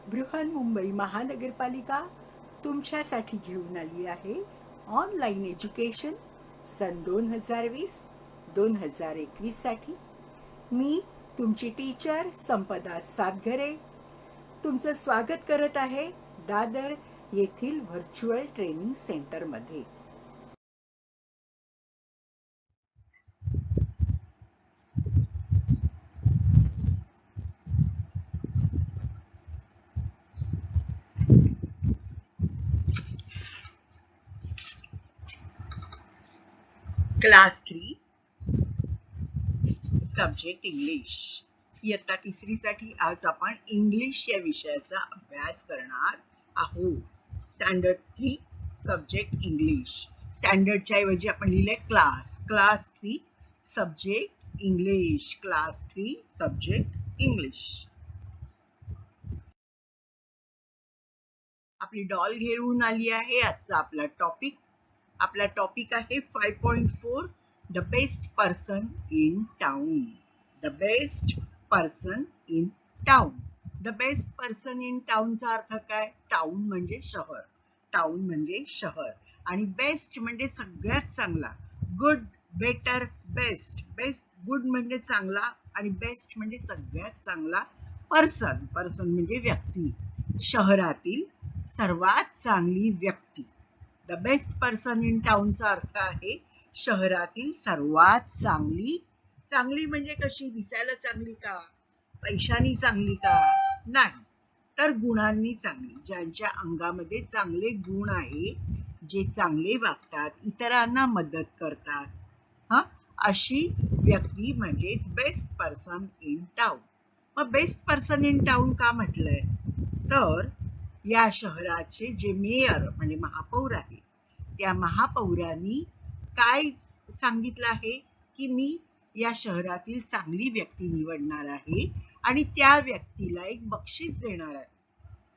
बृहन्मुंबई महानगरपालिका तुमच्यासाठी घेऊन आली आहे ऑनलाईन एज्युकेशन सन 2020-2021 साठी. मी तुमची टीचर संपदा सातघरे तुमचं स्वागत करत आहे दादर येथील व्हर्च्युअल ट्रेनिंग सेंटरमध्ये. Class 3 subject English. इयत्ता 3री साठी आज आपण इंग्लिश या विषयाचा अभ्यास करणार आहोत. Standard 3 subject English. स्टँडर्डच्या ऐवजी आपण लिहिले class 3 subject English. Class 3 subject English. आपली डॉल घेऊन आली आहे. आजचा आपला टॉपिक आहे 5.4 the best person in town. The best person in town. The best person in टाउनचा अर्थ काय? टाउन म्हणजे शहर. टाउन म्हणजे शहर आणि बेस्ट म्हणजे सगळ्यात चांगला. Good, better, best. Best good म्हणजे चांगला आणि बेस्ट म्हणजे सगळ्यात चांगला. पर्सन म्हणजे व्यक्ती. शहरातील सर्वात चांगली व्यक्ती. द बेस्ट पर्सन इन टाउनचा अर्थ आहे शहरातील सर्वात चांगली. चांगली म्हणजे कशी? दिसायला चांगली का? पैशानी चांगली का? नाही, तर गुणांनी चांगली. ज्यांच्या अंगामध्ये चांगले गुण आहे, जे चांगले वागतात, इतरांना मदत करतात, अशी व्यक्ती म्हणजेच बेस्ट पर्सन इन टाउन. मग बेस्ट पर्सन इन टाउन का म्हटलंय? तर या शहराचे जे मेयर म्हणजे महापौर आहेत, त्या महापौरांनी काय सांगितलं आहे की मी या शहरातील चांगली व्यक्ती निवडणार आहे आणि त्या व्यक्तीला एक बक्षीस देणार आहे.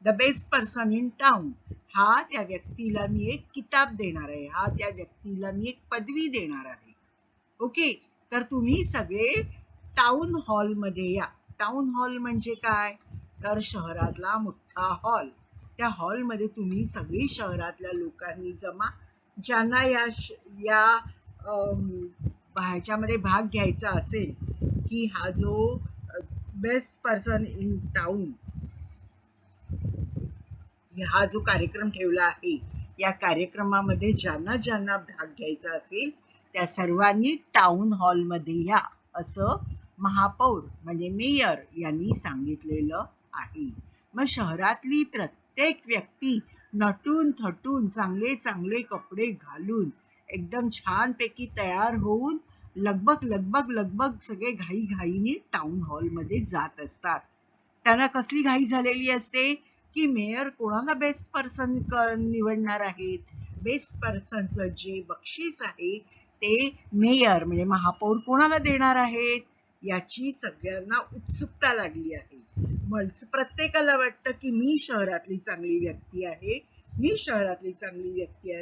The best person in town हा त्या व्यक्तीला मी एक किताब देणार आहे. हा त्या व्यक्तीला मी एक पदवी देणार आहे. ओके, तर तुम्ही सगळे टाउन हॉल मध्ये या. टाउन हॉल म्हणजे काय? तर शहरातला मोठा हॉल. त्या हॉलमध्ये तुम्ही सगळी शहरातल्या लोकांनी जमा, ज्यांना या ह्याच्यामध्ये भाग घ्यायचा असेल की हा जो बेस्ट पर्सन इन टाउन हा जो कार्यक्रम ठेवला आहे, या कार्यक्रमामध्ये ज्यांना भाग घ्यायचा असेल त्या सर्वांनी टाउन हॉलमध्ये या, असं महापौर म्हणजे मेयर यांनी सांगितलेलं आहे. मग शहरातली प्रत्येक व्यक्ती नटून थटून चांगले कपडे घालून एकदम छानपैकी तयार होऊन लगबग सगळे घाईने टाउन हॉल मध्ये जात असतात. त्यांना कसली घाई झालेली असते की मेयर कोणाला बेस्ट पर्सन निवडणार आहेत. बेस्ट पर्सनचं जे बक्षीस आहे ते मेयर म्हणजे महापौर कोणाला देणार आहेत याची सगळ्यांना उत्सुकता लागली आहे. प्रत्येकाला वाटतं की मी शहरातली चांगली व्यक्ती आहे.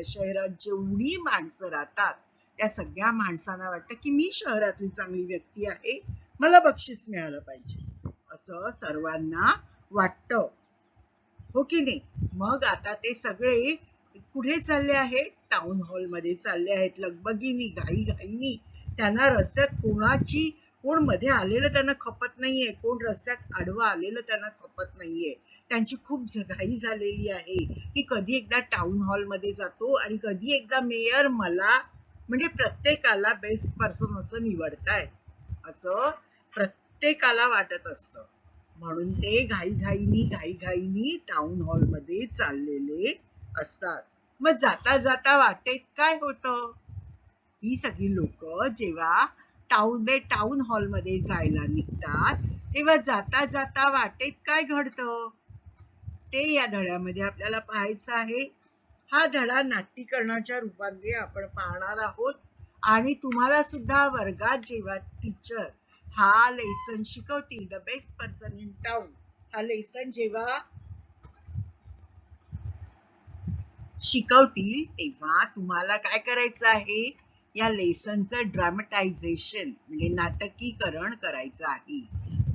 शहरात जेवढी माणसं राहतात त्या सगळ्या माणसांना वाटतं की मी शहरातली चांगली व्यक्ती आहे, मला बक्षीस मिळालं पाहिजे, असं सर्वांना वाटतं. हो की नाही? मग आता ते सगळे कुठे चालले आहेत? टाउन हॉल मध्ये चालले आहेत. लगबगीनी घाईनी. त्यांना रस्त्यात कोण मध्ये आलेलं त्यांना खपत नाहीये, कोण रस्त्यात आडवं आलेलं त्यांना खपत नाहीये. त्यांची खूप घाई झालेली आहे की कधी एकदा टाउन हॉल मध्ये जातो आणि कधी एकदा मेयर मला म्हणजे प्रत्येकाला बेस्ट पर्सन असं निवडतायत, असं प्रत्येकाला वाटत असतं. म्हणून ते घाईघाईनी टाउन हॉल मध्ये चाललेले असतात. मग जाता वाटेत काय होतं? ही सगळी लोक जेव्हा टाउन हॉल मध्ये जायला निघतात तेव्हा जाता वाटेत काय घडतं ते या धड्यामध्ये आपल्याला पाहायचं आहे. हा धडा नाट्यीकरणाच्या रूपामध्ये आपण पाहणार आहोत आणि तुम्हाला सुद्धा वर्गात जेव्हा टीचर हा लेसन शिकवतील, the best person in town हा लेसन जेव्हा शिकवतील तेव्हा तुम्हाला काय करायचं आहे? या लेसनचं ड्रामटायझेशन म्हणजे नाटकीकरण करायचं आहे.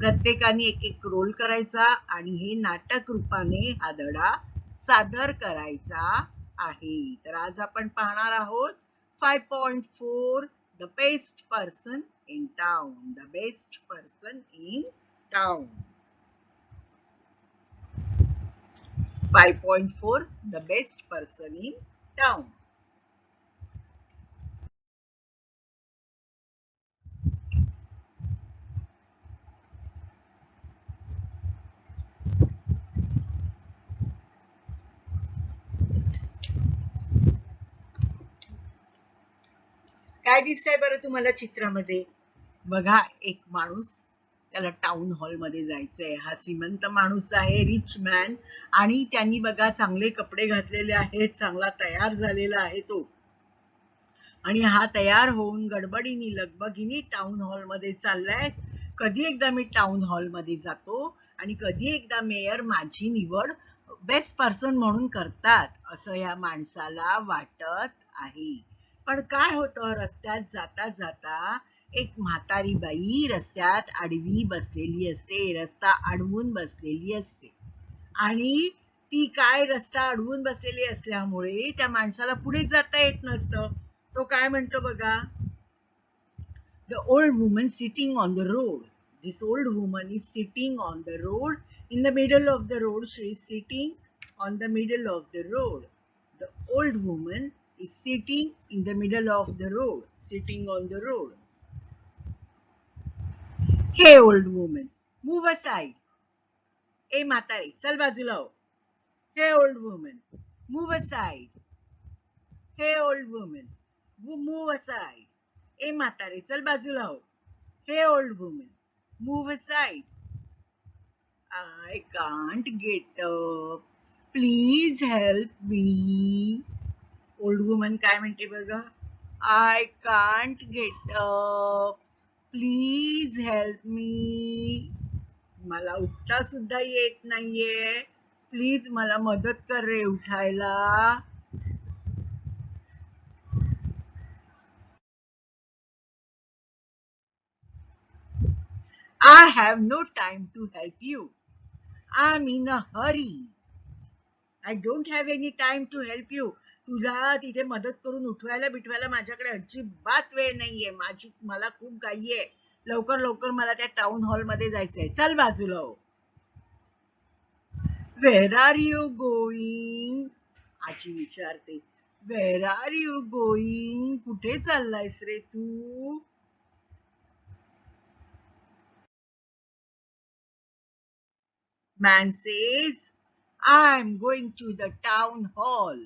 प्रत्येकाने एक एक रोल करायचा आणि हे नाटक रूपाने हा धडा सादर करायचा आहे. तर आज आपण पाहणार आहोत 5.4 the best person in town. The best person in town. 5.4 the best person in town. काय दिसतंय बरं तुम्हाला चित्रामध्ये? बघा, एक माणूस, त्याला टाउन हॉल मध्ये जायचंय. हा श्रीमंत माणूस आहे, रिच मॅन, आणि त्यांनी बघा चांगले कपडे घातलेले आहेत, चांगला तयार झालेला आहे तो. आणि हा तयार होऊन गडबडीने लगबगीने टाउन हॉल मध्ये चाललाय. कधी एकदा मी टाउन हॉल मध्ये जातो आणि कधी एकदा मेयर माझी निवड बेस्ट पर्सन म्हणून करतात असं या माणसाला वाटत आहे. पण काय होतं, रस्त्यात जाता जाता एक म्हातारी बाई रस्त्यात आडवी बसलेली असते, रस्ता अडवून बसलेली असते. आणि ती काय रस्ता अडवून बसलेली असल्यामुळे त्या माणसाला पुढे जाता येत नसतं. तो काय म्हणतो बघा, the old woman sitting on the road. This old woman is sitting on the road. In the middle of the road, she is sitting on the middle of the road. The old woman is sitting in the middle of the road, sitting on the road. Hey old woman, move aside. ए म्हातारी, चल बाजूला हो. Hey old woman, move aside. Hey old woman, move aside. ए म्हातारे, चल बाजूला हो. Hey old woman, move aside. I can't get up. Please help me. Old woman काय म्हणते बघा. I can't get up. Please help me. मला उठता सुद्धा येत नाहीये. प्लीज मला मदत कर रे उठायला. I have no time to help you. I'm in a hurry. I don't have any time to help you. तुला तिथे मदत करून उठवायला बिठवायला माझ्याकडे अजिबात वेळ नाहीये. मला खूप घाई आहे. लवकर लवकर मला त्या टाउन हॉल मध्ये जायचंय. चल बाजूला हो. Where are you going? आजी विचारते. Where are you going? कुठे चाललायस रे तू? Man says, I'm going to the town hall.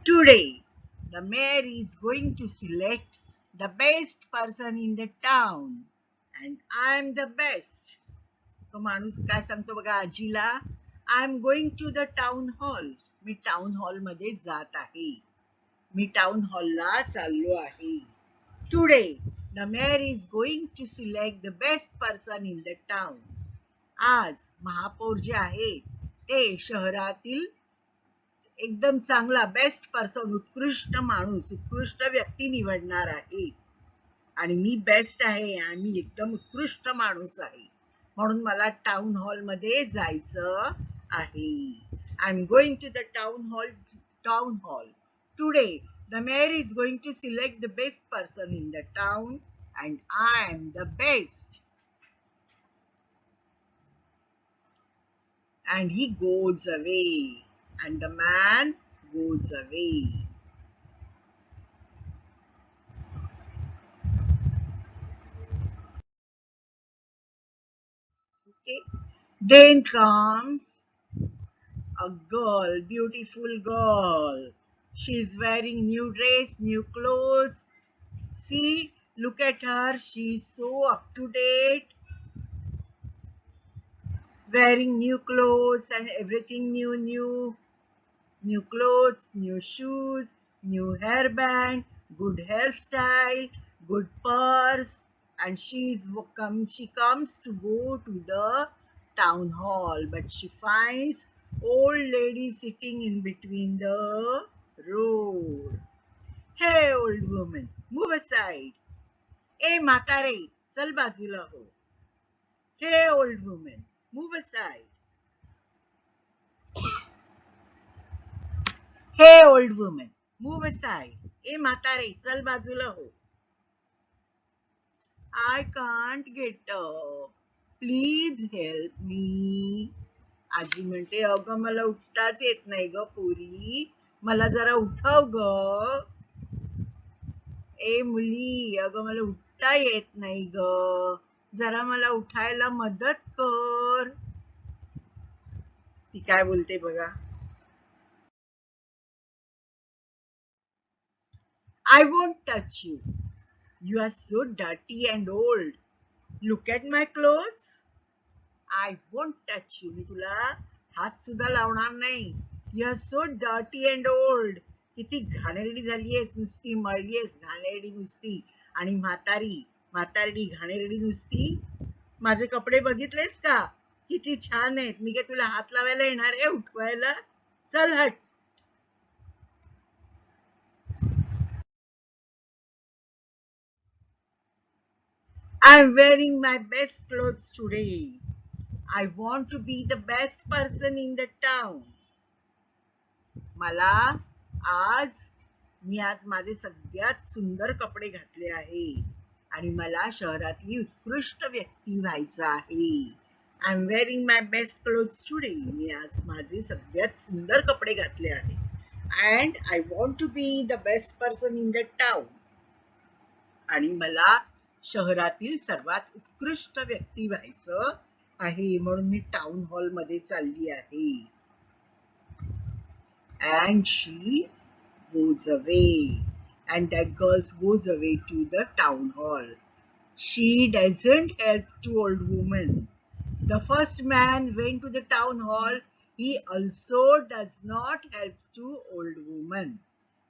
Today, the mayor is going to select the best person in the town. And I'm the best. तो माणूस काय सांगतो बघा आजीला, I'm going to the town hall. Me town hall मध्ये जात आहे. मी town हॉलला चाललो आहे. Today, the mayor is going to select the best person in the town. आज महापौर जे आहेत ते शहरातील एकदम चांगला बेस्ट पर्सन, उत्कृष्ट माणूस, उत्कृष्ट व्यक्ती निवडणार आहे. आणि मी बेस्ट आहे, आणि एकदम उत्कृष्ट माणूस आहे, म्हणून मला टाउन हॉल मध्ये जायचं आहे. I am going to the town hall. Today the mayor is going to select the best person in the town and I am the best. And he goes away. And the man goes away. Okay. Then comes a girl, beautiful girl. She's wearing new dress, new clothes. See, look at her. She's so up to date. Wearing new clothes and everything new. New clothes, new shoes, new hairband, good hairstyle, good purse, and she comes to go to the town hall, but she finds old lady sitting in between the road. Hey old woman, move aside. ए म्हातारे, चल बाजूला हो. Hey old woman, move aside. Hey old woman, move aside. ए म्हातारे, चल बाजूला हो. I can't get up. Please help me. आजी म्हणते, अगं मला उठताच येत नाही ग पोरी, मला जरा उठव ग. ए मुली, अगं मला उठता येत नाही ग, जरा मला उठायला मदत कर. ती काय बोलते बघा. I won't touch you. You are so dirty and old. Look at my clothes. I won't touch you. मी तुला हात सुद्धा लावणार नाही. You are so dirty and old. किती घाणेरडी झालीयस, नुसती मळलीयस, घाणेरडी नुसती. आणि म्हातारडी घाणेरडी नुसती. माझे कपडे बघितलेस का, किती छान आहेत. मी काय तुला हात लावायला येणार आहे उठवायला. चल हट. I'm wearing my best clothes today. I want to be the best person in the town. मी आज माझे सगळ्यात सुंदर कपडे घातले आहे आणि मला शहरातली उत्कृष्ट व्यक्ती व्हायचं आहे. I am wearing my best clothes today. मी आज माझे सगळ्यात सुंदर कपडे घातले आहेत. And I want to be the best person in the town. आणि मला शहरातील सर्वात उत्कृष्ट व्यक्ती व्हायचं आहे, म्हणून मी टाउन हॉल मध्ये चालली आहे. And she goes away, and that girl goes away to the town hall. She doesn't help two old women. The first man went to the town hall. He also does not help two old women.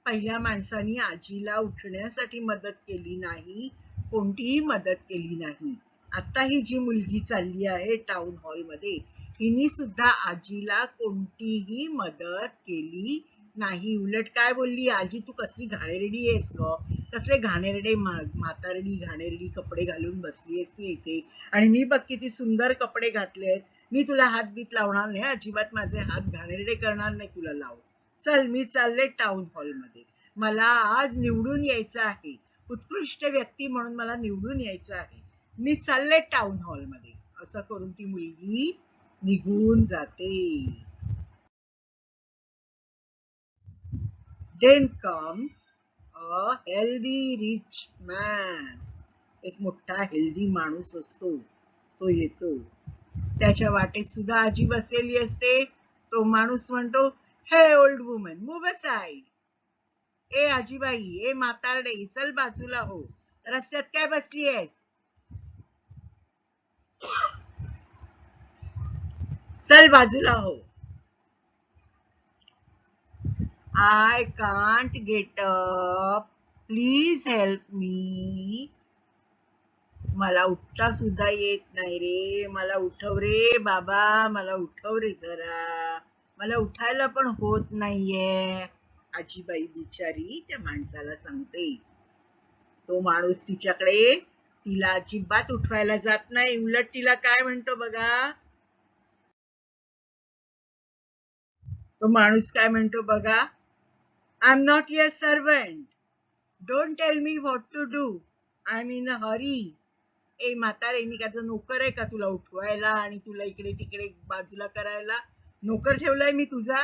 पहिल्या माणसाने आजीला उठण्यासाठी मदत केली नाही, कोणतीही मदत केली नाही. आता ही जी मुलगी चालली आहे टाउन हॉल मध्ये, हिने सुद्धा आजीला कोणतीही मदत केली नाही. उलट काय बोलली, आजी तू कसली घाणेरडी आहेस ग, कसले घाणेरडे म्हातारडी घाणेरडी कपडे घालून बसली आहेस तू इथे, आणि मी बघ किती सुंदर कपडे घातलेत. मी तुला हात बीत लावणार नाही, अजिबात माझे हात घाणेरडे करणार नाही तुला लावू. चल मी चालले टाउन हॉल मध्ये. मला आज निवडून यायचं आहे, उत्कृष्ट व्यक्ती म्हणून मला निवडून यायचं आहे. मी चालले टाउन हॉल मध्ये. असं करून ती मुलगी निघून जाते. Then comes a healthy rich man. एक मोठा हेल्दी माणूस असतो, तो येतो. त्याच्या वाटेत सुद्धा आजी बसलेली असते. तो माणूस म्हणतो, हे ओल्ड वुमन, मूव्ह असाइड. ए आजीबाई, ए म्हातारडे, चल बाजूला हो, रस्त्यात काय बसली आहेस, चल बाजूला हो. I can't get up. Please help me. मला उठता सुद्धा येत नाही रे, मला उठव रे बाबा, मला उठव रे जरा, मला उठायला पण होत नाहीये. आजीबाई बिचारी त्या माणसाला सांगते. तो माणूस तिच्याकडे, तिला अजिबात उठवायला जात नाही. उलट तिला काय म्हणतो बघा. तो माणूस काय म्हणतो बघा. I'm not your servant. Don't tell me what to do. I'm in a hurry. ए म्हातारे, मी काय नोकर आहे का तुला उठवायला आणि तुला इकडे तिकडे बाजूला करायला? नोकर ठेवलाय मी तुझा?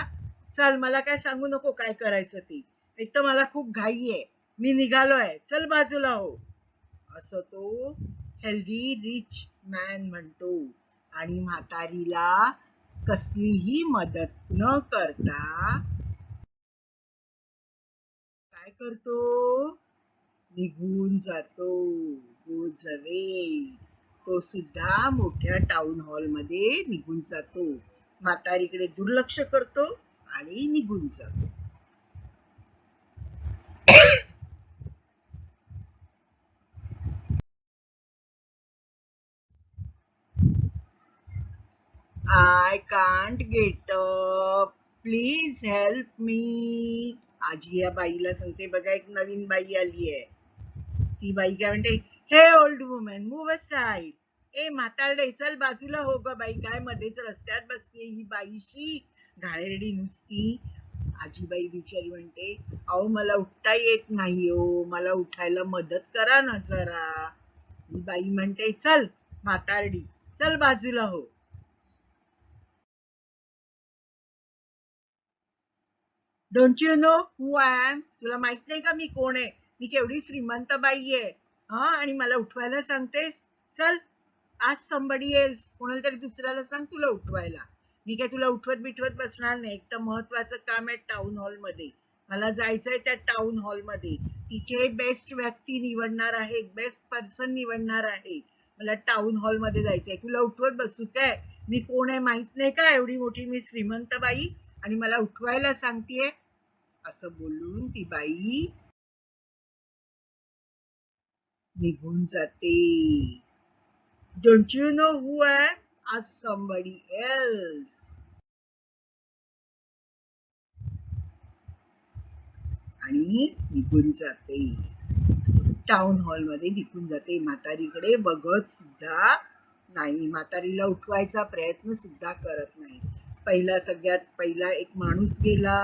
चल, मला काय सांगू नको काय करायचं ते. एक तर मला खूप घाई आहे, मी निघालोय, चल बाजूला हो. असं तो हेल्दी रिच मॅन म्हणतो. आणि म्हातारीला कसलीही मदत न करता काय करतो, निघून जातो. Goes away. तो सुद्धा मोठ्या टाउन हॉल मध्ये निघून जातो. म्हातारीकडे दुर्लक्ष करतो आणि निघून जातो. I can't get up. Please help me. आजी या बाईला सांगते बघा, एक नवीन बाई आली आहे. ती बाई काय म्हणते, हे ओल्ड वुमन, मूव्ह असाइड. ए म्हातारडे चल बाजूला हो ग बाई, काय मध्येच रस्त्यात बसलीये ही बाईशी घाणेरडी नुसती. आजीबाई बिचारी म्हणते, अहो मला उठता येत नाही हो, मला उठायला मदत करा ना जरा. ही बाई म्हणते, चल म्हातारडी चल बाजूला हो. Don't you know who I am? तुला माहित नाही का मी कोण आहे? मी केवढी श्रीमंत बाई आहे हा, आणि मला उठवायला सांगतेस? चल आज somebody else, कोणाला तरी दुसऱ्याला सांग तुला उठवायला. मी काय तुला उठवत बिठवत बसणार नाही. एक तर महत्वाचं काम आहे टाउन हॉल मध्ये, मला जायचंय त्या टाउन हॉल मध्ये. तिथे बेस्ट व्यक्ती निवडणार आहेत, बेस्ट पर्सन निवडणार आहे. मला टाउन हॉल मध्ये जायचंय. तुला उठवत बसू काय? मी कोण आहे माहित नाही का? एवढी मोठी मी श्रीमंत बाई आणि मला उठवायला सांगतेय. असं बोलून ती बाई निघून जाते. Don't you know who I am? Ask somebody else. आणि निघून जाते. टाउन हॉल मध्ये निघून जाते. म्हातारीकडे बघत सुद्धा नाही, म्हातारीला उठवायचा प्रयत्न सुद्धा करत नाही. सगळ्यात पहिला एक माणूस गेला,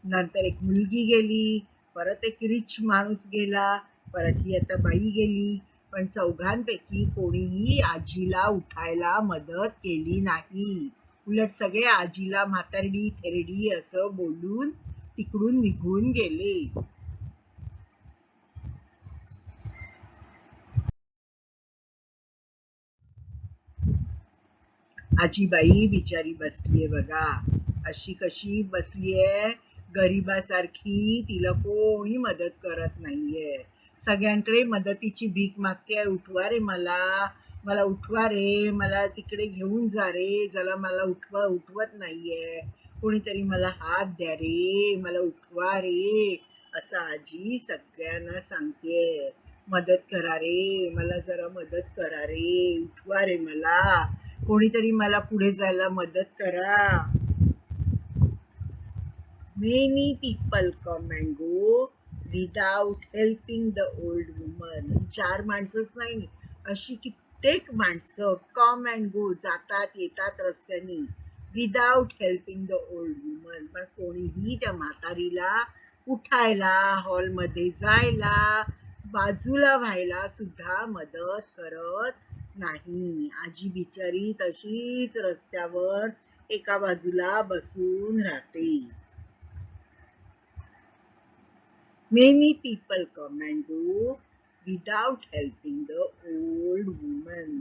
नंतर एक मुलगी गेली, परत एक रिच माणूस गेला, परत ही आता बाई गेली. पण चौघांपैकी कोणीही आजीला उठायला मदत केली नाही. उलट सगळे आजीला म्हातारडी थेरडी असं बोलून तिकडून निघून गेले. आजीबाई बिचारी बसलीये बघा, अशी कशी बसलीये गरीबासारखी. तिला कोणी मदत करत नाहीये. सगळ्यांकडे मदतीची भीक मागते, उठवा रे मला, मला उठवा रे, मला तिकडे घेऊन जा रे, जरा मला उठवत नाहीये, कोणीतरी मला हात द्या रे, मला उठवा रे, असं आजी सगळ्यांना सांगते. मदत करा रे, मला जरा मदत करा रे, उठवा रे मला, कोणीतरी मला पुढे जायला मदत करा. Many people come and go without helping the old woman. ही चार माणसंच नाही, अशी कित्येक माणसं come and go, जातात येतात रस्त्याने, without helping the old woman. पण कोणीही त्या म्हातारीला उठायला, हॉलमध्ये जायला, बाजूला व्हायला सुद्धा मदत करत नाही. आजी बिचारी तशीच रस्त्यावर एका बाजूला बसून राहते. Many people come and go without helping the old woman.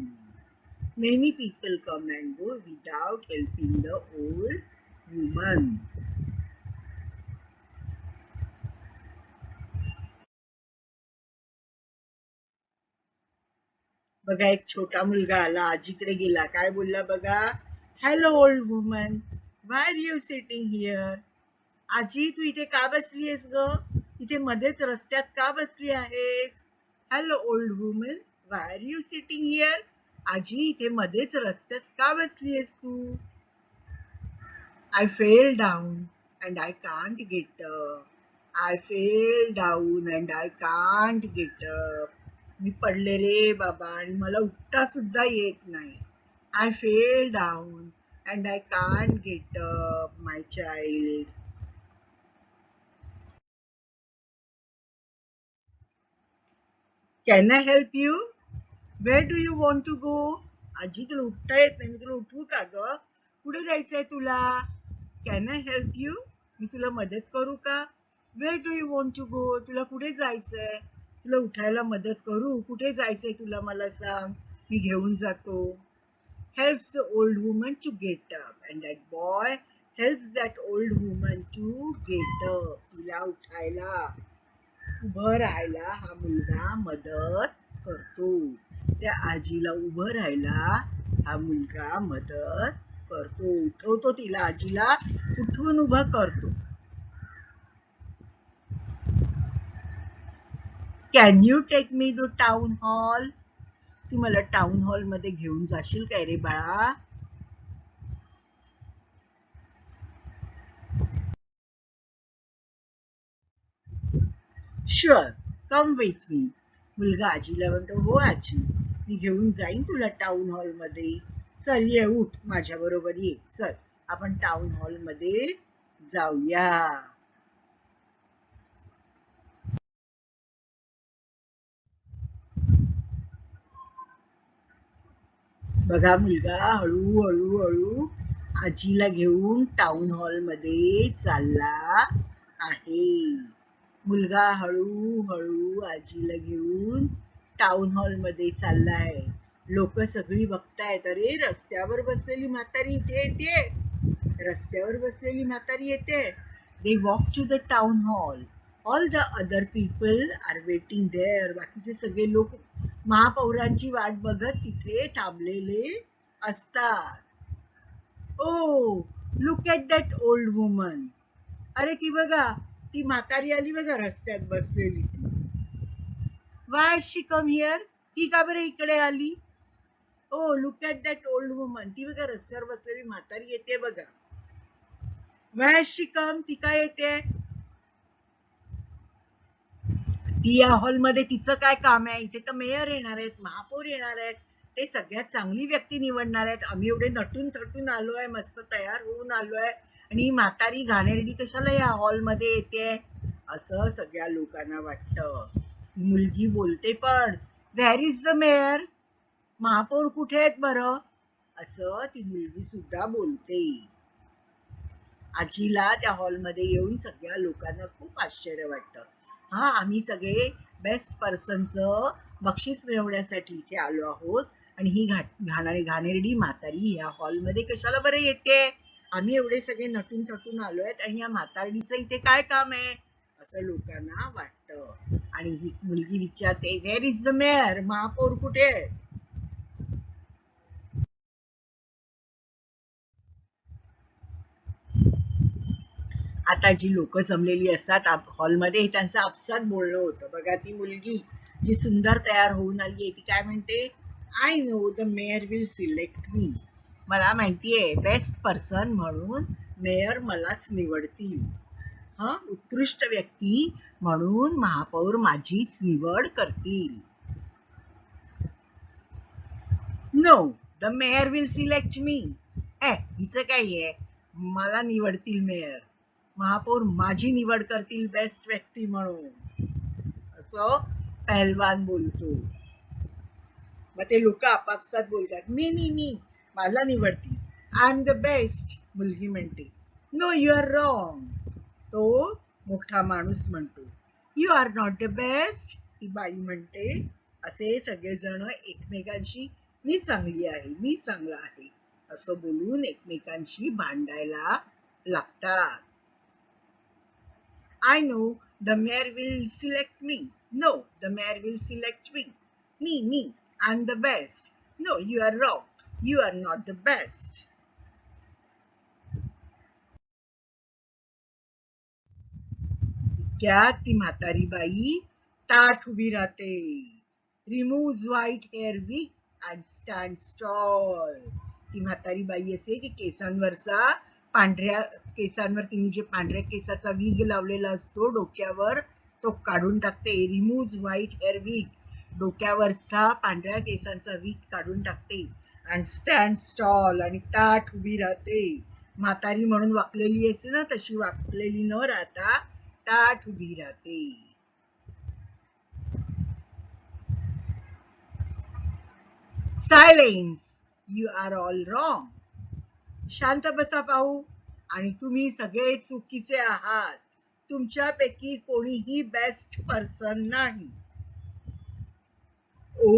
Many people come and go without helping the old woman. बघा एक छोटा मुलगा आला, आजीकडे गेला, काय बोलला बघा, hello old woman, why are you sitting here? आजी तू इथे का बसली आहेस ग? इथे मध्येच रस्त्यात का बसली आहेस? Hello old woman, why are you sitting here? आजी इथे मध्येच रस्त्यात का बसली आहेस तू? I fell down and I can't get up. I fell down and I can't get up. मी पडले रे बाबा आणि मला उठता सुद्धा येत नाही. I fell down and I can't get up, my child. Can I help you? Where do you want to go? आजी तुला उठता येत नाही, मी तुला उठवू का ग? कुठे जायचंय तुला? Can I help you? मी तुला मदत करू का? Where do you want to go? तुला कुठे जायचंय? तुला उठायला मदत करू? कुठे जायचंय तुला मला सांग, मी घेऊन जातो. Helps the old woman to get up, and that boy helps that old woman to get up. तिला उठायला, उभं राहायला हा मुलगा मदत करतो. त्या आजीला उभं राहायला हा मुलगा मदत करतो, उठवतो तिला, आजीला उठवून उभं करतो. Can you take me to town hall? तू मला टाउन हॉल मध्ये घेऊन जाशील काय रे बाळा? Sure, come with me. मुलगा आजीला म्हणतो, हो आजी मी घेऊन जाईन तुला टाउन हॉल मध्ये. चल ये, उठ माझ्या बरोबर ये, चल आपण टाउन हॉल मध्ये जाऊया. बघा मुलगा हळू आजीला घेऊन टाउन हॉल मध्ये चालला आहे. मुलगा हळू आजीला घेऊन टाउन हॉल मध्ये चाललाय. लोक सगळी बघतायत, अरे रस्त्यावर बसलेली म्हातारी इथे येते, रस्त्यावर बसलेली म्हातारी येते. They walk to the town hall. All the other people are waiting there. बाकीचे सगळे लोक महापौरांची वाट बघत तिथे थांबलेले असतात. Oh, look at that old woman. अरे ती बघा, ती म्हातारी आली बघा रस्त्यात बसलेली ती. Why she come here? ती का बरं इकडे आली? Oh, look at that old woman. ती बघा रस्त्यावर बसलेली म्हातारी येते बघा. Why she come? ती काय येते? ती या हॉलमध्ये तिचं काय काम आहे? इथे तर मेयर येणार आहेत, महापौर येणार आहेत, ते सगळ्यात चांगली व्यक्ती निवडणार आहेत. आम्ही एवढे नटून थटून आलोय, मस्त तयार होऊन आलोय, आणि म्हातारी घाणेरडी कशाला या हॉलमध्ये येते असं सगळ्या लोकांना वाटतं. मुलगी बोलते पण, व्हेअर इज द मेयर? महापौर कुठे आहेत बरं? असं ती मुलगी सुद्धा बोलते. आजीला त्या हॉलमध्ये येऊन सगळ्या लोकांना खूप आश्चर्य वाटतं. हा, आम्ही सगळे बेस्ट पर्सनचं बक्षीस मिळवण्यासाठी इथे आलो आहोत, आणि ही घाणेरडी म्हातारी या हॉलमध्ये कशाला बरं येते? आम्ही एवढे सगळे नटून थटून आलो आहेत, आणि या म्हातारीचं इथे काय काम आहे असं लोकांना वाटतं. आणि ही मुलगी विचारते, वेअर इज द मेयर? महापौर कुठे? आता जी लोक जमलेली असतात हॉलमध्ये, त्यांचं आपसात बोलणं होतं. बघा ती मुलगी जी सुंदर तयार होऊन आली आहे ती काय म्हणते, I know the mayor will select me. मला माहितीये बेस्ट पर्सन म्हणून मेयर मलाच निवडतील. हा, उत्कृष्ट व्यक्ती म्हणून महापौर माझीच निवड करतील. No, the mayor will select me. हिचं काय आहे, मला निवडतील मेयर, महापौर माझी निवड करतील बेस्ट व्यक्ती म्हणून, असं पहलवान बोलतो. मग ते लोक आपापसात बोलतात, मी मला निवडतील, आय एम द बेस्ट. मुलगी म्हणते, नो यू आर रॉंग. तो मोठा माणूस म्हणतो, you are not the best. ती बाई म्हणते. असे सगळेजण एकमेकांशी मी चांगली आहे, मी चांगला आहे असं बोलून एकमेकांशी भांडायला लागतात. I know the mayor will select me. No, the mayor will select me. Me, I'm the best. No, you are wrong. You are not the best. इतक्यात ती म्हातारी बाई ताठ उभी राहते. Removes white hair wig and stands tall. ती म्हातारी बाई असे की केसांवरचा केसांवर तिने जे पांढऱ्या केसाचा विग लावलेला असतो डोक्यावर, तो काढून टाकते. रिमूव्ह व्हाईट हेअर विग, डोक्यावरचा पांढऱ्या केसांचा विग काढून टाकते. अँड स्टँड स्टॉल, आणि ताठ उभी राहते. म्हातारी म्हणून वाकलेली असते ना, तशी वाकलेली न राहता ताठ उभी राहते. Silence, you are all wrong. शांत बसा पाहू, आणि तुम्ही सगळे चुकीचे आहात. तुमच्यापैकी कोणीही बेस्ट पर्सन नाही. ओ,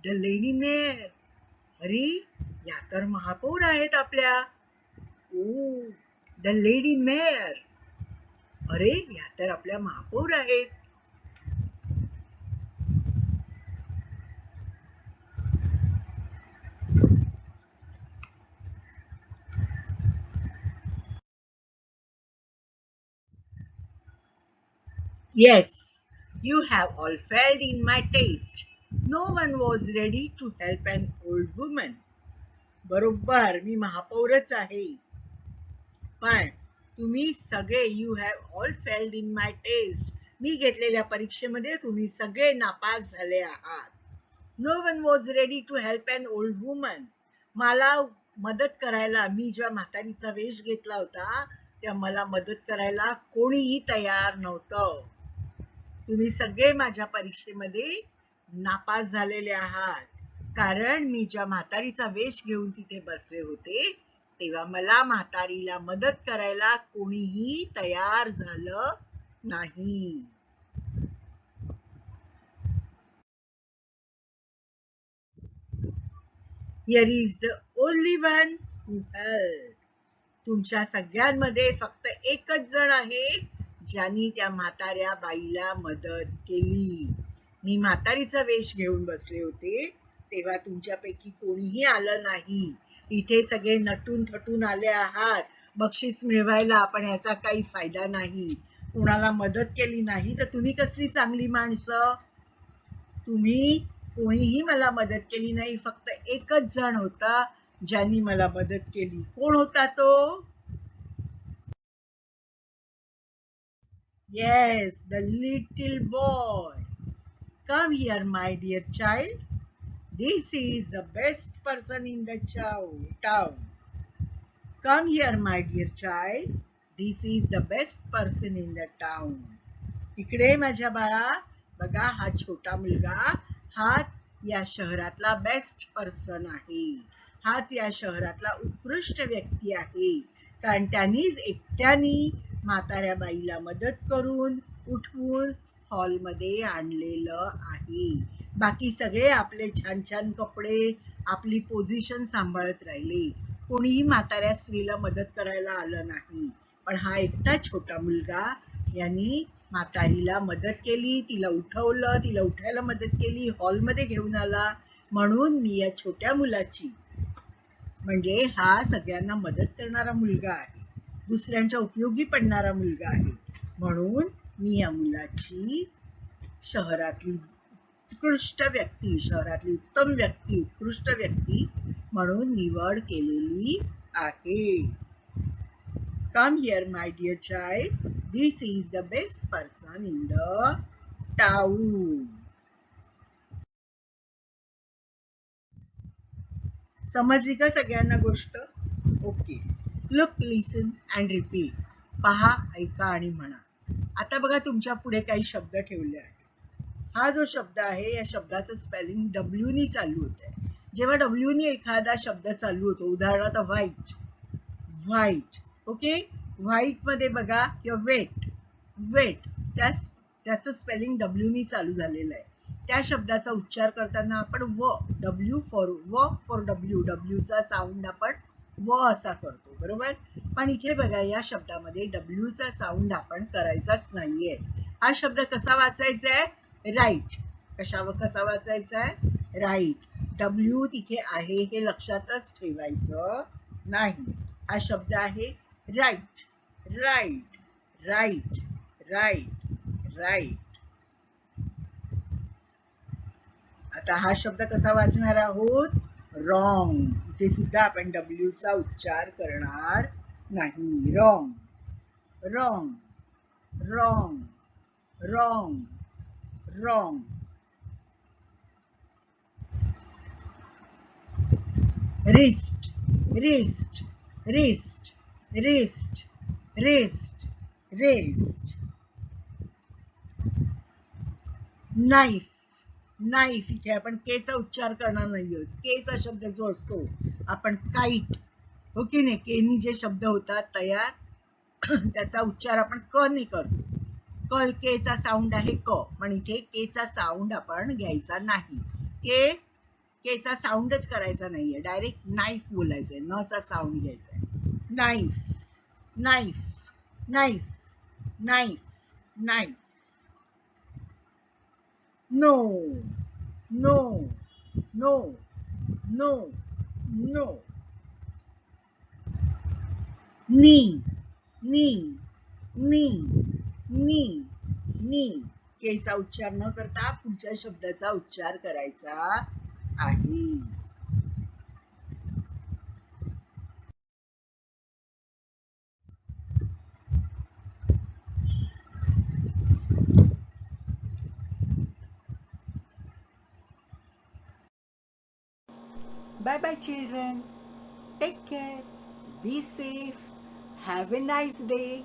द लेडी मेयर. अरे, या तर महापौर आहेत आपल्या. ओ, द लेडी मेयर. अरे, या तर आपल्या महापौर आहेत. Yes, you have all failed in my taste. No one was ready to help an old woman. बरोबर, मी महापौरच आहे. पण तुम्ही सगळे, you have all failed in my test. मी घेतलेल्या परीक्षेमध्ये तुम्ही सगळे नापास झाले आहात. No one was ready to help an old woman. मला मदत करायला, मी जेव्हा म्हातारीचा वेश घेतला होता तेव्हा मला मदत करायला कोणीही तयार नव्हतं. तुम्ही सगळे माझ्या परीक्षेमध्ये नापास झालेले आहात, कारण मी ज्या म्हातारीचा वेश घेऊन तिथे बसले होते तेव्हा मला म्हातारीला मदत करायला कोणीही तयार झालं नाही. Here is the only one who helped. तुमच्या सगळ्यांमध्ये फक्त एकच जण आहे ज्यांनी त्या म्हाताऱ्या बाईला मदत केली. मी म्हातारीचा वेश घेऊन बसले होते तेव्हा तुमच्यापैकी कोणीही आलं नाही. इथे सगळे नटून थटून आले आहात बक्षीस मिळवायला, पण याचा काही फायदा नाही. कुणाला मदत केली नाही तर तुम्ही कसली चांगली माणसं. तुम्ही कोणीही मला मदत केली नाही. फक्त एकच जण होता ज्यांनी मला मदत केली. कोण होता तो? Yes, the little boy. Come here, my dear child. This is the best person in the town. Come here, my dear child. This is the best person in the town. इकडे माझ्या बाळा, बघा हा छोटा मुलगा, हाच या शहरातला बेस्ट पर्सन आहे. हाच या शहरातला उत्कृष्ट व्यक्ती आहे, कारण त्यांनीच एकट्याने म्हाताऱ्या बाईला मदत करून उठवून हॉलमध्ये आणलेलं आहे. बाकी सगळे आपले छान छान कपडे, आपली पोझिशन सांभाळत राहिले. कोणीही म्हाताऱ्या स्त्रीला मदत करायला आलं नाही. पण हा एकटा छोटा मुलगा यांनी म्हातारीला मदत केली, तिला उठवलं, तिला उठायला मदत केली, हॉलमध्ये घेऊन आला. म्हणून मी या छोट्या मुलाची, म्हणजे हा सगळ्यांना मदत करणारा मुलगा आहे, दुसऱ्यांच्या उपयोगी पडणारा मुलगा आहे, म्हणून मी या मुलाची शहरातली उत्कृष्ट व्यक्ती, शहरातली उत्तम व्यक्ती, उत्कृष्ट व्यक्ती म्हणून निवड केलेली आहे. Come here, my dear child. This is the best person in the town. समजली का सगळ्यांना गोष्ट? Okay. Look, listen and repeat. पहा, ऐका आणि म्हणा. आता बघा तुमच्या पुढे काही शब्द ठेवले आहेत. हा जो शब्द आहे या शब्दाचं स्पेलिंग डब्ल्यू नी चालू होत आहे. जेव्हा डब्ल्यू नी एखादा शब्द चालू होतो, उदाहरणार्थ व्हाईट, व्हाईट, ओके, व्हाईट मध्ये बघा किंवा वेट, वेट, त्याचं स्पेलिंग डब्ल्यू नी चालू झालेलं आहे. त्या शब्दाचा उच्चार करताना आपण डब्ल्यू फॉर डब्ल्यू, डब्ल्यूचा साऊंड आपण व असा करतो, बरोबर. पण इथे बघा या शब्दामध्ये डब्ल्यूचा साऊंड आपण करायचाच नाहीये. हा शब्द कसा वाचायचा आहे? राईट. कसा वाचायचा आहे? राईट. डब्ल्यू तिथे आहे हे लक्षातच ठेवायचं नाही. हा शब्द आहे right, right, right, right, right. आता हा शब्द कसा वाचणार आहोत? रॉंग. इथे सुद्धा आपण डब्ल्यूचा उच्चार करणार नाही. Wrong, wrong, wrong, wrong, wrong. Wrist, wrist, wrist, wrist, wrist, wrist. Knife, knife. इथे आपण केचा उच्चार करणार नाहीये. केचा शब्द जो असतो आपण काईट, हो की नाही, केनी जे शब्द होतात तयार त्याचा उच्चार आपण क ने करतो. केचा साऊंड आहे क, पण इथे केचा साऊंड आपण घ्यायचा नाही. केचा साऊंडच करायचा नाहीये, डायरेक्ट नाईफ बोलायचंय, न चा साऊंड घ्यायचा आहे. Knife, knife, knife, knife, knife. No, no, no, no, no. Knee, knee, knee, knee, नी. केचा उच्चार न करता पुढच्या शब्दाचा उच्चार करायचा आहे. Bye bye, children. Take care. Be safe. Have a nice day.